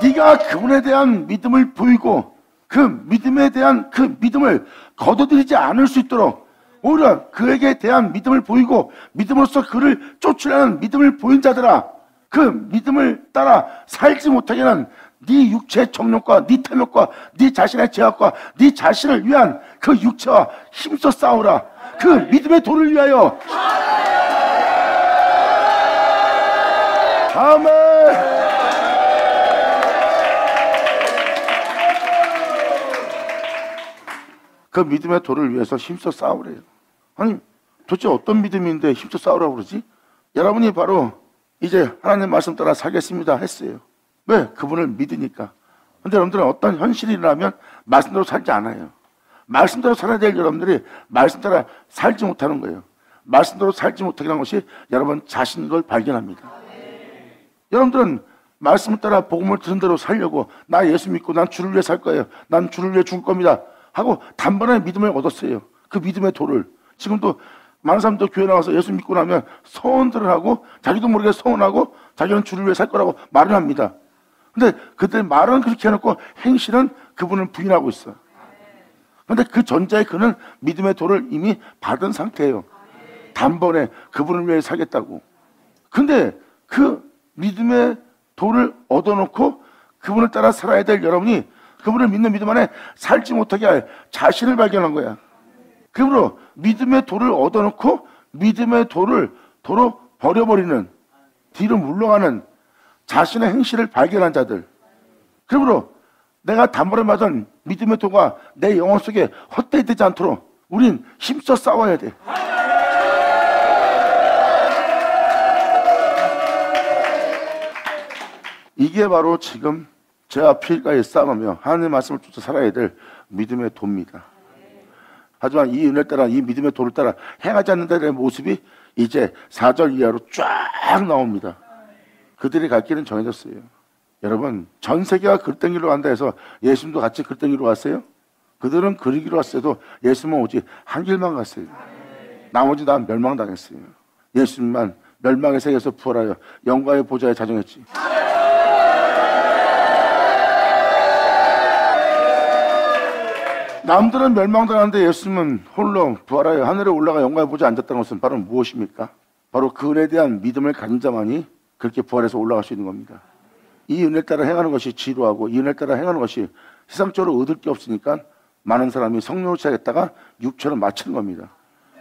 네가 그분에 대한 믿음을 보이고 그 믿음에 대한 그 믿음을 거둬들이지 않을 수 있도록 오히려 그에게 대한 믿음을 보이고 믿음으로써 그를 쫓으려는 믿음을 보인 자들아, 그 믿음을 따라 살지 못하게 하는 네 육체의 정욕과 네 탐욕과 네 자신의 죄악과 네 자신을 위한 그 육체와 힘써 싸우라. 그 믿음의 도를 위하여. 아멘. 그 믿음의 도를 위해서 힘써 싸우래요. 아니 도대체 어떤 믿음인데 힘써 싸우라고 그러지? 여러분이 바로 이제 하나님 말씀 따라 살겠습니다 했어요. 왜? 그분을 믿으니까. 근데 여러분들은 어떤 현실이 일어나면 말씀대로 살지 않아요. 말씀대로 살아야 될 여러분들이 말씀 따라 살지 못하는 거예요. 말씀대로 살지 못하게 하는 것이 여러분 자신인 걸 발견합니다. 여러분들은 말씀을 따라 복음을 들은 대로 살려고 나 예수 믿고 난 주를 위해 살 거예요. 난 주를 위해 죽을 겁니다 하고 단번에 믿음을 얻었어요. 그 믿음의 도를. 지금도 많은 사람들 교회 나와서 예수 믿고 나면 서원들을 하고 자기도 모르게 서원하고 자기는 주를 위해 살 거라고 말을 합니다. 근데 그들 말은 그렇게 해놓고 행실은 그분을 부인하고 있어요. 근데 그 전자에 그는 믿음의 도를 이미 받은 상태예요. 단번에 그분을 위해 살겠다고. 근데 그 믿음의 도를 얻어놓고 그분을 따라 살아야 될 여러분이 그분을 믿는 믿음 안에 살지 못하게 할 자신을 발견한 거야. 그러므로 믿음의 도를 얻어놓고 믿음의 도를 도로 버려버리는, 뒤로 물러가는 자신의 행실을 발견한 자들. 그러므로 내가 단번에 맞은 믿음의 도가 내 영혼 속에 헛되이 되지 않도록 우린 힘써 싸워야 돼. 이게 바로 지금 죄와 피해가에 싸우며 하나님의 말씀을 쫓아 살아야 될 믿음의 도입니다. 하지만 이 은혜를 따라 이 믿음의 도를 따라 행하지 않는 자들의 모습이 이제 4절 이하로 쫙 나옵니다. 그들이 갈 길은 정해졌어요. 여러분 전 세계가 그릇된 길로 간다 해서 예수님도 같이 그릇된 길로 갔어요? 그들은 그 길로 갔어도 예수님은 오직 한 길만 갔어요. 나머지 다 멸망당했어요. 예수님만 멸망의 세계에서 부활하여 영광의 보좌에 자정했지. 남들은 멸망당하는데 예수님은 홀로 부활하여 하늘에 올라가 영광의 보좌에 앉았다는 것은 바로 무엇입니까? 바로 그 은혜에 대한 믿음을 가진 자만이 그렇게 부활해서 올라갈 수 있는 겁니다. 이 은혜에 따라 행하는 것이 지루하고 이 은혜에 따라 행하는 것이 세상적으로 얻을 게 없으니까 많은 사람이 성령을 취하겠다가 육처럼 마치는 겁니다.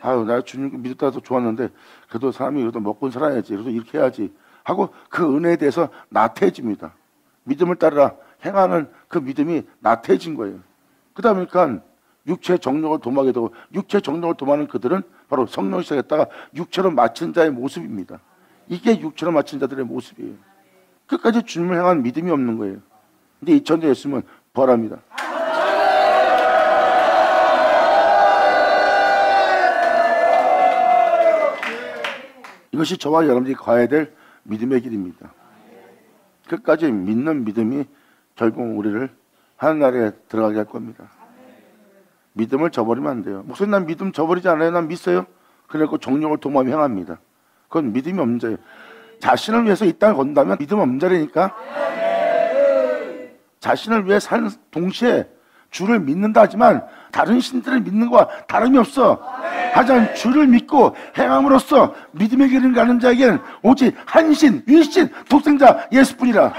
아유, 나 주님 믿었다도 좋았는데 그래도 사람이 그래도 먹고 살아야지, 그래도 이렇게 해야지 하고 그 은혜에 대해서 나태해집니다. 믿음을 따라 행하는 그 믿음이 나태해진 거예요. 그러다 보니까 육체의 정욕을 도모하게 되고 육체의 정욕을 도모하는 그들은 바로 성령을 시작했다가 육처럼 마친 자의 모습입니다. 이게 육처럼 마친 자들의 모습이에요. 끝까지 주님을 향한 믿음이 없는 거예요. 근데 2000년 예수님은 부활합니다. 이것이 저와 여러분들이 가야 될 믿음의 길입니다. 끝까지 믿는 믿음이 결국 우리를 하늘나라에 들어가게 할 겁니다. 믿음을 저버리면 안 돼요. 목사님 난 믿음 저버리지 않아요. 난 믿어요. 그래서 정욕을 도모하며 행합니다. 그건 믿음이 없는 자예요. 자신을 위해서 이 땅을 건다면 믿음 없는 자라니까. 자신을 위해 사는 동시에 주를 믿는다 하지만 다른 신들을 믿는 것과 다름이 없어. 하지만 주를 믿고 행함으로써 믿음의 길을 가는 자에게는 오직 한 신, 유일신, 독생자 예수뿐이라.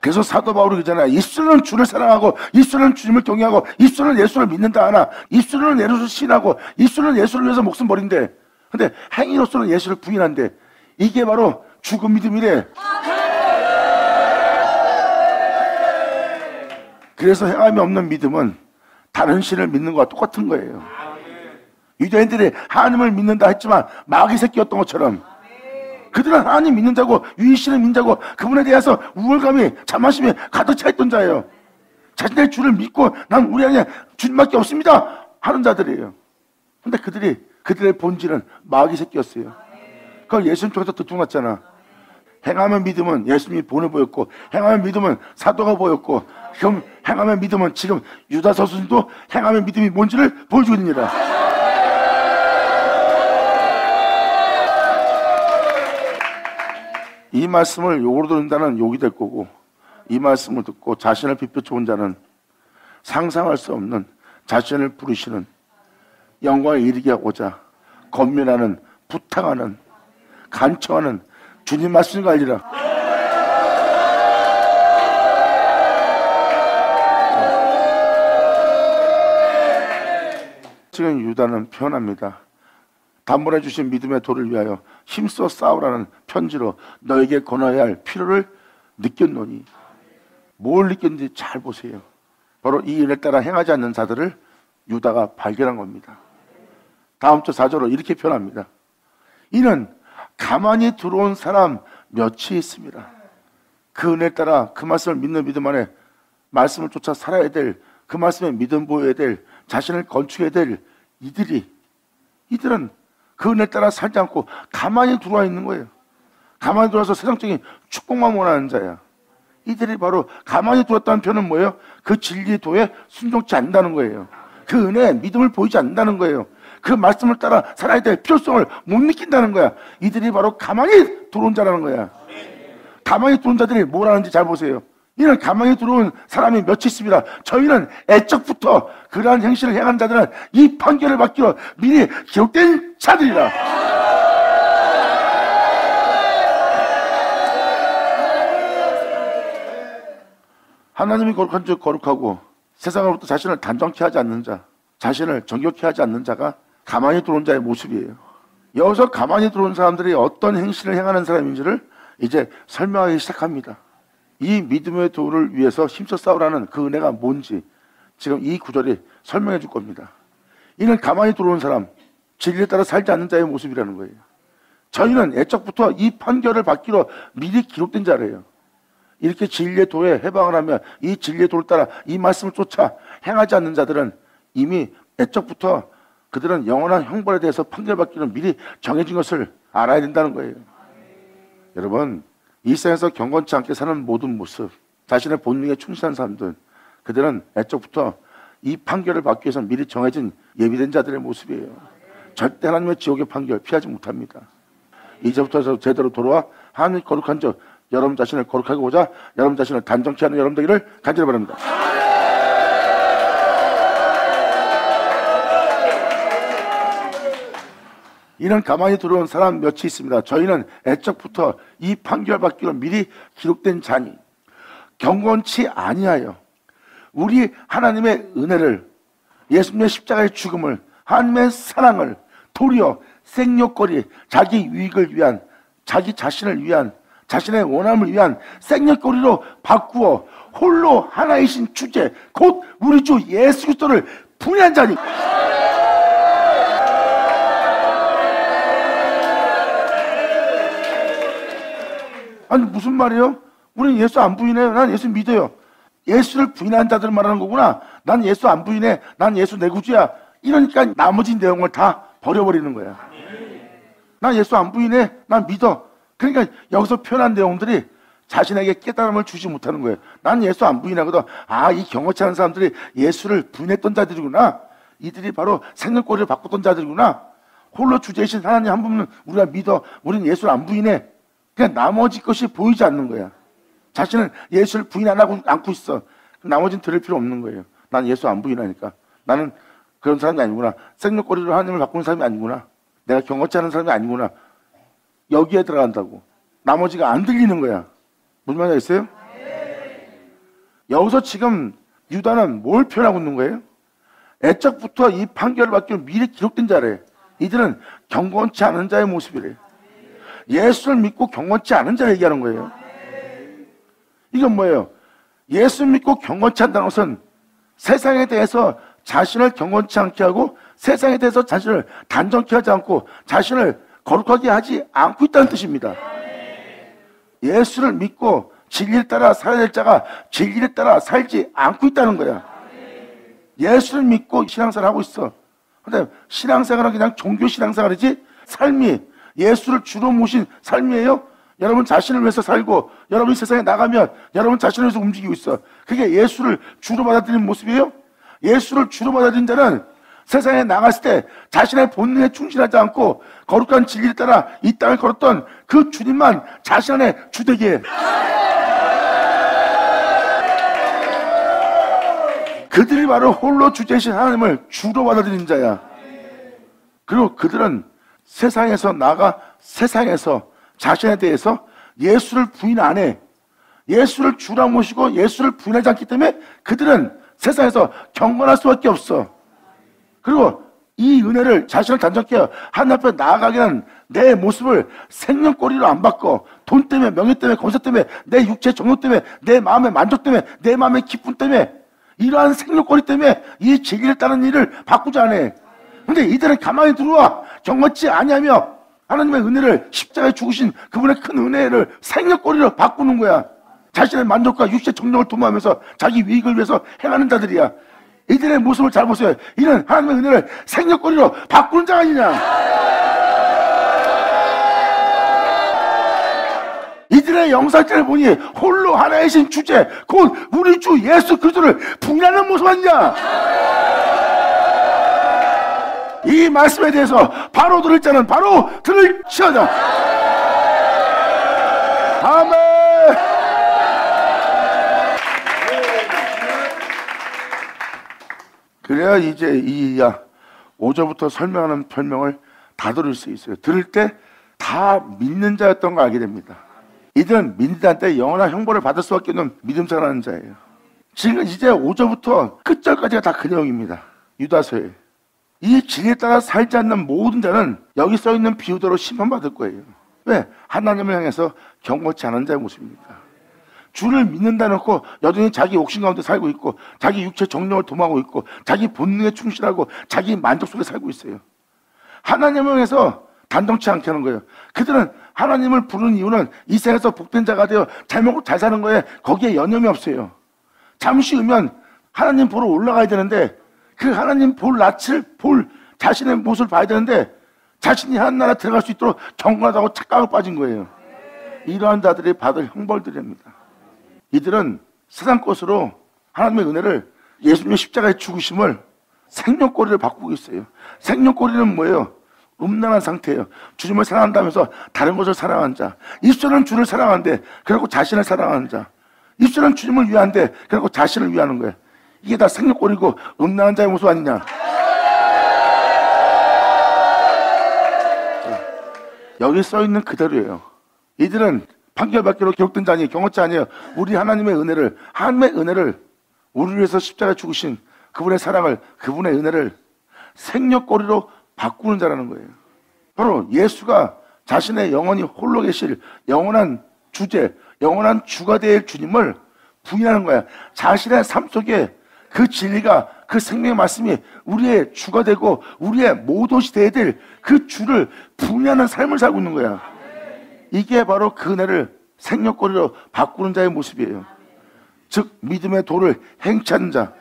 그래서 사도 바울이 그러잖아요. 입술은 주를 사랑하고 입술은 주님을 경외하고 입술은 예수를 믿는다 하나 입술은 예수를 신하고 입술은 예수를 위해서 목숨 버린대. 근데 행위로서는 예수를 부인한대. 이게 바로 죽은 믿음이래. 그래서 행함이 없는 믿음은 다른 신을 믿는 것과 똑같은 거예요. 유대인들이 하나님을 믿는다 했지만 마귀 새끼였던 것처럼 그들은 하나님 믿는 자고 유일신을 믿는 자고 그분에 대해서 우월감이 자만심이 가득 차 있던 자예요. 자신의 주를 믿고 난 우리 안에 주님밖에 없습니다 하는 자들이에요. 근데 그들의 본질은 마귀 새끼였어요. 그걸 예수님 통해서 들통났잖아. 행하면 믿음은 예수님이 본을 보였고, 행하면 믿음은 사도가 보였고, 그럼 행하면 믿음은 지금 유다 서신도 행하면 믿음이 뭔지를 보여주고 있습니다. 이 말씀을 욕으로 듣는 자는 욕이 될 거고, 이 말씀을 듣고 자신을 비춰온 자는 상상할 수 없는 자신을 부르시는 영광에 이르게 하고자 권면하는, 부탁하는, 간청하는 주님 말씀인 거 알리라. 지금 유다는 표현합니다. 단번에 주신 믿음의 도를 위하여 힘써 싸우라는 편지로 너에게 권하여야 할 필요를 느꼈노니. 뭘 느꼈는지 잘 보세요. 바로 이 일에 따라 행하지 않는 자들을 유다가 발견한 겁니다. 다음 주 4절로 이렇게 표현합니다. 이는 가만히 들어온 사람 몇이 있습니다. 그 은혜에 따라 그 말씀을 믿는 믿음 안에 말씀을 쫓아 살아야 될, 그 말씀에 믿음 보여야 될, 자신을 건축해야 될 이들은 그 은혜에 따라 살지 않고 가만히 들어와 있는 거예요. 가만히 들어와서 세상적인 축복만 원하는 자야. 이들이 바로 가만히 들어왔다는 표현은 뭐예요? 그 진리의 도에 순종치 않는다는 거예요. 그 은혜에 믿음을 보이지 않는다는 거예요. 그 말씀을 따라 살아야 될 필요성을 못 느낀다는 거야. 이들이 바로 가만히 들어온 자라는 거야. 가만히 들어온 자들이 뭘 하는지 잘 보세요. 이는 가만히 들어온 사람이 몇이 있습니다. 저희는 애적부터 그러한 행실을 행한 자들은 이 판결을 받기로 미리 기록된 자들이라. 하나님이 거룩한 즉 거룩하고 세상으로부터 자신을 단정케 하지 않는 자, 자신을 정결케 하지 않는 자가 가만히 들어온 자의 모습이에요. 여기서 가만히 들어온 사람들이 어떤 행실을 행하는 사람인지를 이제 설명하기 시작합니다. 이 믿음의 도를 위해서 힘써 싸우라는 그 은혜가 뭔지 지금 이 구절이 설명해 줄 겁니다. 이는 가만히 들어온 사람, 진리에 따라 살지 않는 자의 모습이라는 거예요. 저희는 애적부터 이 판결을 받기로 미리 기록된 자래요. 이렇게 진리의 도에 해방을 하면 이 진리의 도를 따라 이 말씀을 쫓아 행하지 않는 자들은 이미 애적부터 그들은 영원한 형벌에 대해서 판결받기로 미리 정해진 것을 알아야 된다는 거예요. 여러분, 이 세상에서 경건치 않게 사는 모든 모습, 자신의 본능에 충실한 사람들, 그들은 애적부터 이 판결을 받기 위해서 미리 정해진 예비된 자들의 모습이에요. 절대 하나님의 지옥의 판결 피하지 못합니다. 이제부터 제대로 돌아와 하나님 거룩한 자, 여러분 자신을 거룩하게 보자, 여러분 자신을 단정케 하는 여러분 되기를 간절히 바랍니다. 이는 가만히 들어온 사람 몇이 있습니다. 저희는 애적부터 이 판결 받기로 미리 기록된 자니 경건치 아니하여 우리 하나님의 은혜를, 예수님의 십자가의 죽음을, 하나님의 사랑을 도리어 생욕거리, 자기 유익을 위한, 자기 자신을 위한, 자신의 원함을 위한 생욕거리로 바꾸어 홀로 하나이신 주제 곧 우리 주 예수 그리스도를 분해한 자니. 아니 무슨 말이에요? 우리는 예수 안 부인해요. 난 예수 믿어요. 예수를 부인한 자들을 말하는 거구나. 난 예수 안 부인해. 난 예수 내 구주야. 이러니까 나머지 내용을 다 버려버리는 거야. 난 예수 안 부인해. 난 믿어. 그러니까 여기서 표현한 내용들이 자신에게 깨달음을 주지 못하는 거예요. 난 예수 안 부인하거든. 아, 이 경험치 않은 사람들이 예수를 부인했던 자들이구나. 이들이 바로 생명꼬리를 바꿨던 자들이구나. 홀로 주제이신 하나님 한 분은 우리가 믿어. 우리는 예수를 안 부인해. 그냥 나머지 것이 보이지 않는 거야. 자신은 예수를 부인 안 하고 않고 있어. 나머지는 들을 필요 없는 거예요. 난 예수 안 부인하니까. 나는 그런 사람이 아니구나. 생명꼬리로 하나님을 바꾸는 사람이 아니구나. 내가 경험치 않은 사람이 아니구나. 여기에 들어간다고. 나머지가 안 들리는 거야. 무슨 말인지 아시겠어요? 여기서 지금 유다는 뭘 표현하고 있는 거예요? 애적부터 이 판결을 받기로 미리 기록된 자래. 이들은 경건치 않은 자의 모습이래. 예수를 믿고 경건치 않은 자를 얘기하는 거예요. 이건 뭐예요? 예수 믿고 경건치 않다는 것은 세상에 대해서 자신을 경건치 않게 하고 세상에 대해서 자신을 단정케 하지 않고 자신을 거룩하게 하지 않고 있다는 뜻입니다. 예수를 믿고 진리를 따라 살아야 될 자가 진리를 따라 살지 않고 있다는 거야. 예수를 믿고 신앙생활을 하고 있어. 근데 신앙생활은 그냥 종교 신앙생활이지 삶이 예수를 주로 모신 삶이에요? 여러분 자신을 위해서 살고 여러분이 세상에 나가면 여러분 자신을 위해서 움직이고 있어. 그게 예수를 주로 받아들이는 모습이에요? 예수를 주로 받아들인 자는 세상에 나갔을 때 자신의 본능에 충실하지 않고 거룩한 진리를 따라 이 땅을 걸었던 그 주님만 자신 안에 주되게 해. 그들이 바로 홀로 주제이신 하나님을 주로 받아들인 자야. 그리고 그들은 세상에서 나가 세상에서 자신에 대해서 예수를 부인 안 해. 예수를 주라 모시고 예수를 부인하지 않기 때문에 그들은 세상에서 경건할 수밖에 없어. 그리고 이 은혜를 자신을 단정케 하여 하나님 앞에 나아가게 하는 내 모습을 생명꼬리로 안 바꿔. 돈 때문에, 명예 때문에, 권세 때문에, 내 육체 정욕 때문에, 내 마음의 만족 때문에, 내 마음의 기쁨 때문에, 이러한 생명꼬리 때문에 이 진리를 따르는 일을 바꾸지 않아. 근데 이들은 가만히 들어와 경건치 아니하며 하나님의 은혜를 십자가에 죽으신 그분의 큰 은혜를 생명꼬리로 바꾸는 거야. 자신의 만족과 육체 정욕을 도모하면서 자기 이익을 위해서 행하는 자들이야. 이들의 모습을 잘 보세요. 이는 하나님의 은혜를 생명꼬리로 바꾸는 자가 아니냐. 이들의 영상들을 보니 홀로 하나이신 주제 곧 우리 주 예수 그리스도를 부인하는 모습 아니냐. 이 말씀에 대해서 바로 들을 자는 바로 들을지어다. 아멘. 그래야 이제 이야 5절부터 설명하는 설명을 다 들을 수 있어요. 들을 때 다 믿는 자였던 걸 알게 됩니다. 이들은 믿는 자한테 영원한 형벌을 받을 수밖에 없는 믿음 생활하는 자예요. 지금 이제 5절부터 끝절까지가 다 그 내용입니다. 유다서에 이 진리에 따라 살지 않는 모든 자는 여기 써있는 비유대로 심판받을 거예요. 왜? 하나님을 향해서 경건치 않은 자의 모습입니다. 주를 믿는다 놓고 여전히 자기 욕심 가운데 살고 있고 자기 육체 정욕을 도모하고 있고 자기 본능에 충실하고 자기 만족 속에 살고 있어요. 하나님을 향해서 단정치 않게 하는 거예요. 그들은 하나님을 부르는 이유는 이 세상에서 복된 자가 되어 잘 먹고 잘 사는 거에 거기에 여념이 없어요. 잠시 후면 하나님 보러 올라가야 되는데 그 하나님 볼 낯을 볼 자신의 모습을 봐야 되는데 자신이 하나님 나라 들어갈 수 있도록 경건하다고 착각을 빠진 거예요. 이러한 자들이 받을 형벌들입니다. 이들은 세상 것으로 하나님의 은혜를 예수님의 십자가의 죽으심을 생명꼬리를 바꾸고 있어요. 생명꼬리는 뭐예요? 음란한 상태예요. 주님을 사랑한다면서 다른 것을 사랑하는 자. 입술은 주를 사랑하는데 그리고 자신을 사랑하는 자. 입술은 주님을 위한데 그리고 자신을 위하는 거예요. 이게 다 생명꼬리고 음란한 자의 모습 아니냐. 여기 써있는 그대로예요. 이들은 판결받기로 기록된 자 아니에요. 경험치 아니에요. 우리 하나님의 은혜를 우리를 위해서 십자가에 죽으신 그분의 사랑을, 그분의 은혜를 생명꼬리로 바꾸는 자라는 거예요. 바로 예수가 자신의 영원히 홀로 계실 영원한 주제, 영원한 주가 될 주님을 부인하는 거야. 자신의 삶 속에 그 진리가, 그 생명의 말씀이 우리의 주가 되고 우리의 모든 것이 되어야 될 그 주를 부인하는 삶을 살고 있는 거야. 이게 바로 그 은혜를 생명꼬리로 바꾸는 자의 모습이에요. 즉 믿음의 도를 행치하는 자.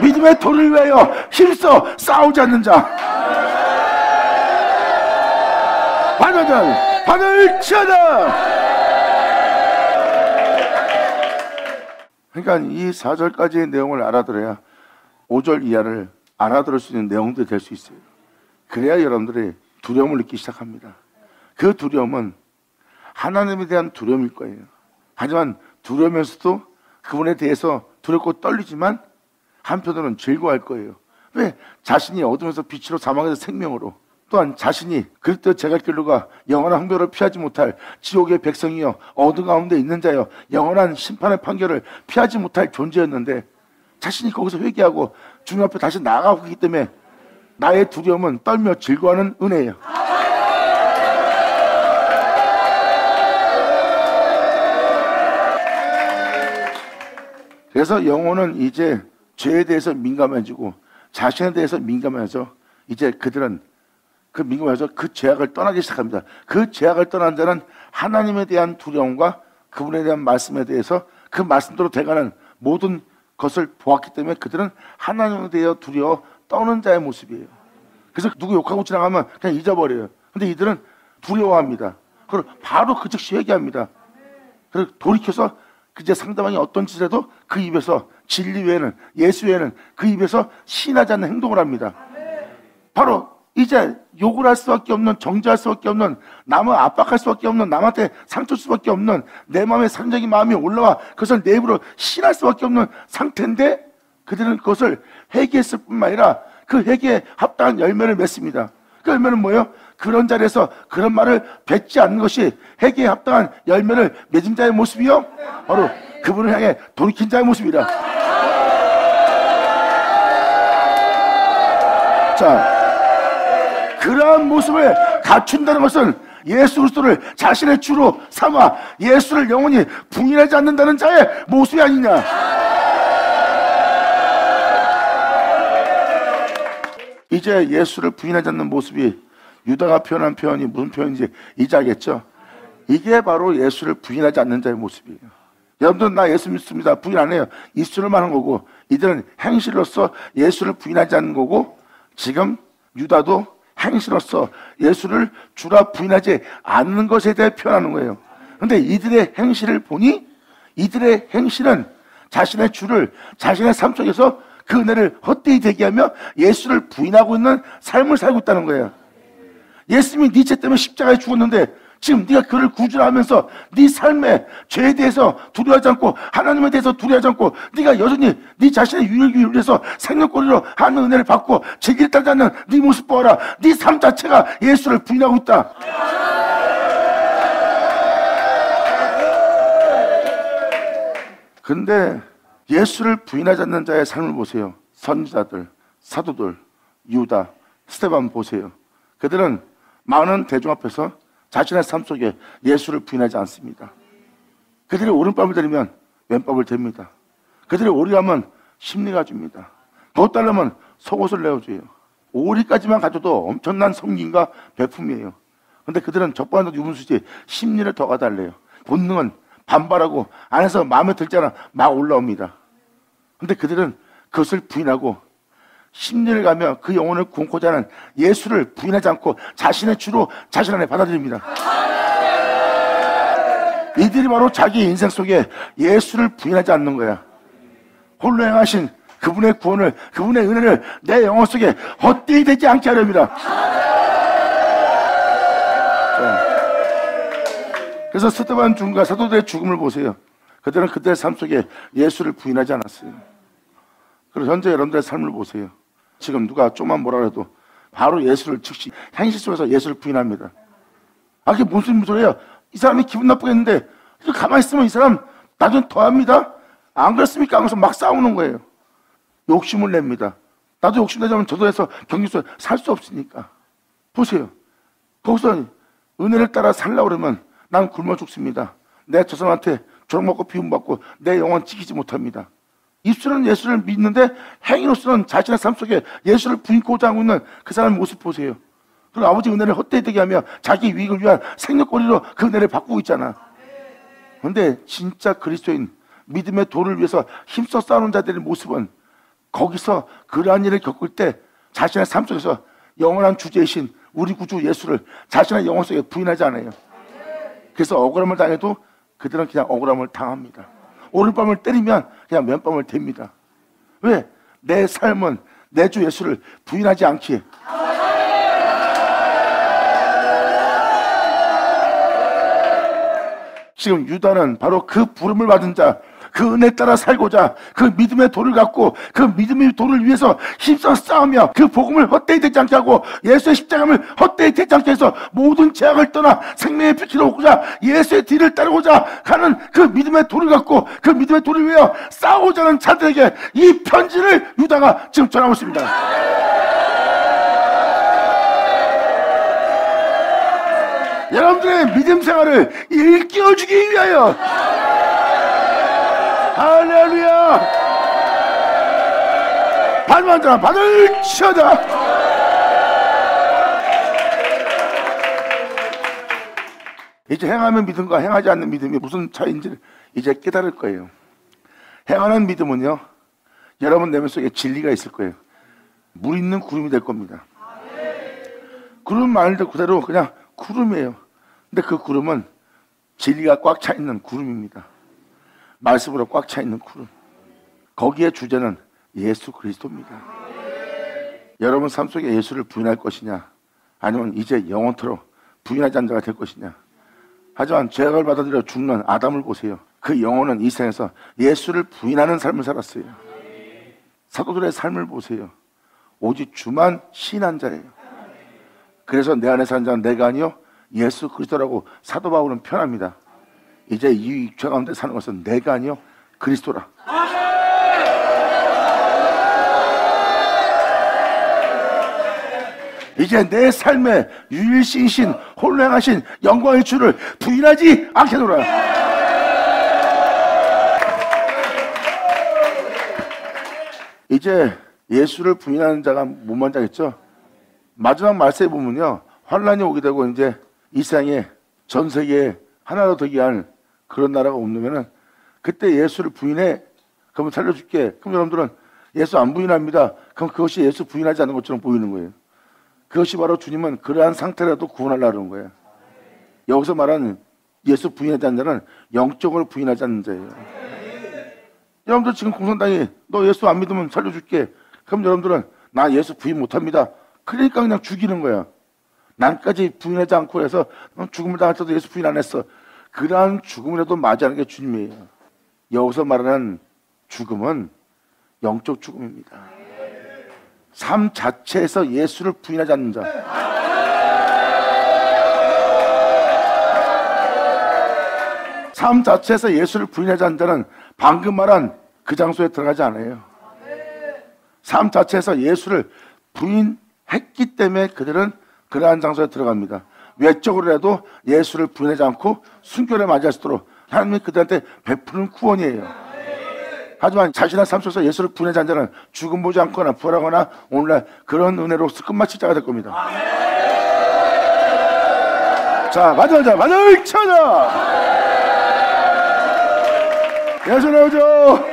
믿음의 도를 위하여 힘써 싸우지 않는 자. 받을 치하다. 그러니까 이 4절까지의 내용을 알아들어야 5절 이하를 알아들을 수 있는 내용들이 될 수 있어요. 그래야 여러분들이 두려움을 느끼기 시작합니다. 그 두려움은 하나님에 대한 두려움일 거예요. 하지만 두려우면서도 그분에 대해서 두렵고 떨리지만 한편으로는 즐거워할 거예요. 왜? 자신이 어둠에서 빛으로 사망에서 생명으로, 또한 자신이 그리스도의 제갈길로가 영원한 항배를 피하지 못할 지옥의 백성이여 어둠 가운데 있는 자여 영원한 심판의 판결을 피하지 못할 존재였는데 자신이 거기서 회개하고 주님 앞에 다시 나아가고 있기 때문에 나의 두려움은 떨며 즐거워하는 은혜예요. 그래서 영혼은 이제 죄에 대해서 민감해지고 자신에 대해서 민감해서 이제 그들은 그 민감해서 그 죄악을 떠나기 시작합니다. 그 죄악을 떠난 자는 하나님에 대한 두려움과 그분에 대한 말씀에 대해서 그 말씀대로 돼가는 모든 것을 보았기 때문에 그들은 하나님에 대해 두려워 떠는 자의 모습이에요. 그래서 누구 욕하고 지나가면 그냥 잊어버려요. 근데 이들은 두려워합니다. 그리고 바로 그 즉시 회개합니다. 그리고 돌이켜서 이제 상대방이 어떤 짓을 해도 그 입에서 진리 외에는, 예수 외에는 그 입에서 신하지 않는 행동을 합니다. 바로 이제 욕을 할 수밖에 없는, 정죄할 수밖에 없는, 남을 압박할 수밖에 없는, 남한테 상처 줄 수밖에 없는 내 마음에 상적인 마음이 올라와 그것을 내 입으로 신할 수밖에 없는 상태인데 그들은 그것을 회개했을 뿐만 아니라 그 회개에 합당한 열매를 맺습니다. 그 열매는 뭐예요? 그런 자리에서 그런 말을 뱉지 않는 것이 회개에 합당한 열매를 맺은 자의 모습이요? 바로 그분을 향해 돌이킨 자의 모습이라. 자, 그러한 모습을 갖춘다는 것은 예수 그리스도를 자신의 주로 삼아 예수를 영원히 부인하지 않는다는 자의 모습이 아니냐. 이제 예수를 부인하지 않는 모습이 유다가 표현한 표현이 무슨 표현인지 이제 알겠죠? 이게 바로 예수를 부인하지 않는 자의 모습이에요. 여러분들은 나 예수 믿습니다. 부인 안 해요. 입술로만 하는 거고 이들은 행실로서 예수를 부인하지 않는 거고 지금 유다도 행실로서 예수를 주라 부인하지 않는 것에 대해 표현하는 거예요. 그런데 이들의 행실을 보니 이들의 행실은 자신의 주를 자신의 삶 속에서 그 은혜를 헛되이 대기하며 예수를 부인하고 있는 삶을 살고 있다는 거예요. 예수님이 네 죄 때문에 십자가에 죽었는데 지금 네가 그를 구주하면서 네 삶에 죄에 대해서 두려워하지 않고 하나님에 대해서 두려워하지 않고 네가 여전히 네 자신의 유익을 위해서 생명거리로 하는 은혜를 받고 진리를 따르지 않는 네 모습 보아라. 네 삶 자체가 예수를 부인하고 있다. 근데 예수를 부인하지 않는 자의 삶을 보세요. 선지자들, 사도들, 유다, 스데반 보세요. 그들은 많은 대중 앞에서 자신의 삶 속에 예수를 부인하지 않습니다. 그들이 오른밤을 들이면 왼밤을 댑니다. 그들이 오리하면 심리가 줍니다. 더 달라면 속옷을 내어줘요. 오리까지만 가져도 엄청난 섬김과 배품이에요. 그런데 그들은 적반하장도 유분수지 심리를 더 가달래요. 본능은 반발하고 안에서 마음에 들지 않아 막 올라옵니다. 그런데 그들은 그것을 부인하고 심리를 가며 그 영혼을 구원코자 하는 예수를 부인하지 않고 자신의 주로 자신 안에 받아들입니다. 이들이 바로 자기 인생 속에 예수를 부인하지 않는 거야. 홀로 행하신 그분의 구원을, 그분의 은혜를 내 영혼 속에 헛되이 되지 않게 하렵니다. 그래서 스데반 죽음과 사도들의 죽음을 보세요. 그들은 그들의 삶 속에 예수를 부인하지 않았어요. 그리고 현재 여러분들의 삶을 보세요. 지금 누가 좀만 뭐라 해도 바로 예수를 즉시 행실 속에서 예수를 부인합니다. 아, 그게 무슨 소리예요? 이 사람이 기분 나쁘겠는데 가만히 있으면 이 사람 나중에 더합니다. 안 그렇습니까? 하면서 막 싸우는 거예요. 욕심을 냅니다. 나도 욕심내자면 저도 해서 경기소에 살 수 없으니까. 보세요. 거기서 은혜를 따라 살려고 그러면 난 굶어 죽습니다. 내 저 사람한테 조롱받고 비움받고 내 영혼 지키지 못합니다. 입술은 예수를 믿는데 행위로서는 자신의 삶 속에 예수를 부인고자 하고 있는 그 사람의 모습 보세요. 그리고 아버지 은혜를 헛되이 되게 하며 자기 유익을 위한 생명거리로 그 은혜를 바꾸고 있잖아. 그런데 진짜 그리스도인 믿음의 도를 위해서 힘써 싸우는 자들의 모습은 거기서 그러한 일을 겪을 때 자신의 삶 속에서 영원한 주제이신 우리 구주 예수를 자신의 영혼 속에 부인하지 않아요. 그래서 억울함을 당해도 그들은 그냥 억울함을 당합니다. 오른밤을 때리면 그냥 왼밤을 댑니다. 왜? 내 삶은 내 주 예수를 부인하지 않기에. 지금 유다는 바로 그 부름을 받은 자, 그 은혜 따라 살고자 그 믿음의 도를 갖고 그 믿음의 도를 위해서 힘써 싸우며 그 복음을 헛되이 되지 않게 하고 예수의 십자가를 헛되이 되지 않게 해서 모든 죄악을 떠나 생명의 빛으로 오고자 예수의 뒤를 따르고자 가는 그 믿음의 도를 갖고 그 믿음의 도를 위하여 싸우고자 하는 자들에게 이 편지를 유다가 지금 전하고 있습니다. 여러분들의 믿음 생활을 일깨워주기 위하여. 할렐루야. 받는 자는 받을지어다. 이제 행하면 믿음과 행하지 않는 믿음이 무슨 차이인지 이제 깨달을 거예요. 행하는 믿음은요, 여러분 내면 속에 진리가 있을 거예요. 물 있는 구름이 될 겁니다. 구름 말도 그대로 그냥 구름이에요. 근데 그 구름은 진리가 꽉 차 있는 구름입니다. 말씀으로 꽉 차 있는 구름. 거기에 주제는 예수 그리스도입니다. 여러분 삶 속에 예수를 부인할 것이냐, 아니면 이제 영원토록 부인하지 않는 자가 될 것이냐. 하지만 죄악을 받아들여 죽는 아담을 보세요. 그 영혼은 이 세상에서 예수를 부인하는 삶을 살았어요. 사도들의 삶을 보세요. 오직 주만 시인한 자예요. 그래서 내 안에 사는 자는 내가 아니요 예수 그리스도라고 사도 바울은 표현합니다. 이제 이 죄 가운데 사는 것은 내가 아니요 그리스도라. 이제 내 삶에 유일신이신 홀로 행하신 영광의 주를 부인하지 않겠노라. 이제 예수를 부인하는 자가 뭐만 자겠죠? 마지막 말세에 보면요, 환란이 오게 되고 이제 이 세상에 전 세계에 하나로 되게 할 그런 나라가 없으면은 그때 예수를 부인해. 그러면 살려줄게. 그럼 여러분들은 예수 안 부인합니다. 그럼 그것이 예수 부인하지 않는 것처럼 보이는 거예요. 그것이 바로 주님은 그러한 상태라도 구원하려는 거예요. 여기서 말하는 예수 부인하지 않는 자는 영적으로 부인하지 않는 자예요. 여러분들 지금 공산당이 너 예수 안 믿으면 살려줄게. 그럼 여러분들은 나 예수 부인 못합니다. 그러니까 그냥 죽이는 거야. 난까지 부인하지 않고 해서 죽음을 당할 때도 예수 부인 안 했어. 그러한 죽음이라도 맞이하는 게 주님이에요. 여기서 말하는 죽음은 영적 죽음입니다. 삶 자체에서 예수를 부인하지 않는 자. 삶 자체에서 예수를 부인하지 않는 자는 방금 말한 그 장소에 들어가지 않아요. 삶 자체에서 예수를 부인했기 때문에 그들은 그러한 장소에 들어갑니다. 외적으로라도 예수를 부인하지 않고 순교를 맞이할 수 있도록 하나님이 그들한테 베푸는 구원이에요. 하지만 자신의 삶 속에서 예수를 부인하지 않는 자는 죽음 보지 않거나 부활하거나 오늘날 그런 은혜로 끝마칠 자가 될 겁니다. 자, 맞아, 맞을 쳐자. 예수 나오죠.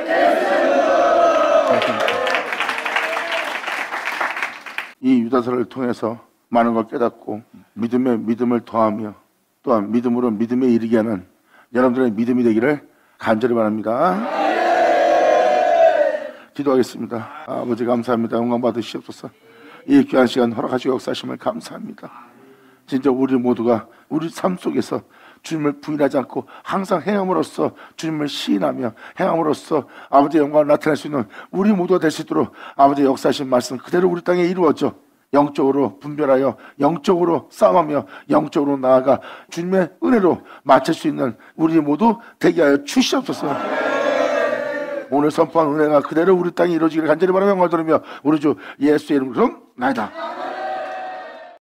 이 유다서를 통해서 많은 걸 깨닫고 믿음에 믿음을 더하며 또한 믿음으로 믿음에 이르게 하는 여러분들의 믿음이 되기를 간절히 바랍니다. 기도하겠습니다. 아버지 감사합니다. 영광 받으시옵소서. 이 귀한 시간 허락하시고 역사하심을 감사합니다. 진짜 우리 모두가 우리 삶 속에서 주님을 부인하지 않고 항상 행함으로써 주님을 시인하며 행함으로써 아버지의 영광을 나타낼 수 있는 우리 모두가 될 수 있도록 아버지의 역사하신 말씀 그대로 우리 땅에 이루어져 영적으로 분별하여 영적으로 싸움하며 영적으로 나아가 주님의 은혜로 마칠 수 있는 우리 모두 되게 하여 주시옵소서. 오늘 선포한 은혜가 그대로 우리 땅에 이루어지기를 간절히 바라며 영광을 돌리며 우리 주 예수의 이름으로 나이다.